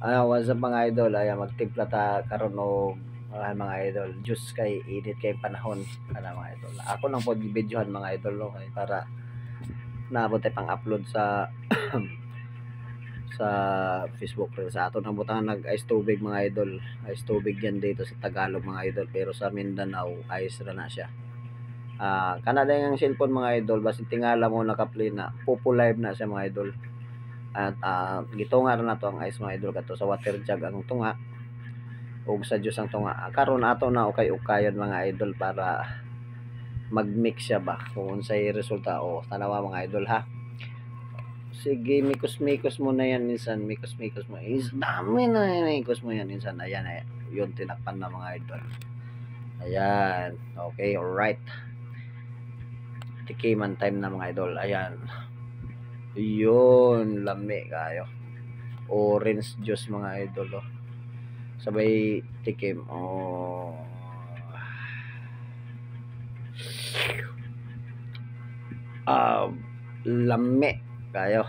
What's up mga idol? Ayan, magtimpla ta karon og mga idol. Diyos kay init kay panahon kana mga idol. Ako lang pod videohan mga idol no kay para naabot tay pang-upload sa sa Facebook reel sa aton ang butangan nag-ice tubig mga idol. Ice tubig yan dito sa Tagalog mga idol pero sa Mindanao ice ra na siya. Kana ang cellphone mga idol basin tingala mo naka-play na pupo live na siya mga idol. At gitunga ra na to ang ice mga idol kadto sa water jug ang tunga ug sa Dios ang tunga. Karon ato na ukay-ukayon mga idol para mag-mix siya ba kung unsay resulta o tanawa mga idol ha. Sige, mikos-mikos mo na yan minsan, mikos-mikos mo. Is dami na mikos mo yan minsan. Ayan, ayan. Yun, tinakpan na mga idol. Ayan. Okay, alright. Tikiman time na mga idol. Ayan. Yun, lami kayo. Orange juice mga idol. Oh. Sabay tikim. Oh. Lami kayo.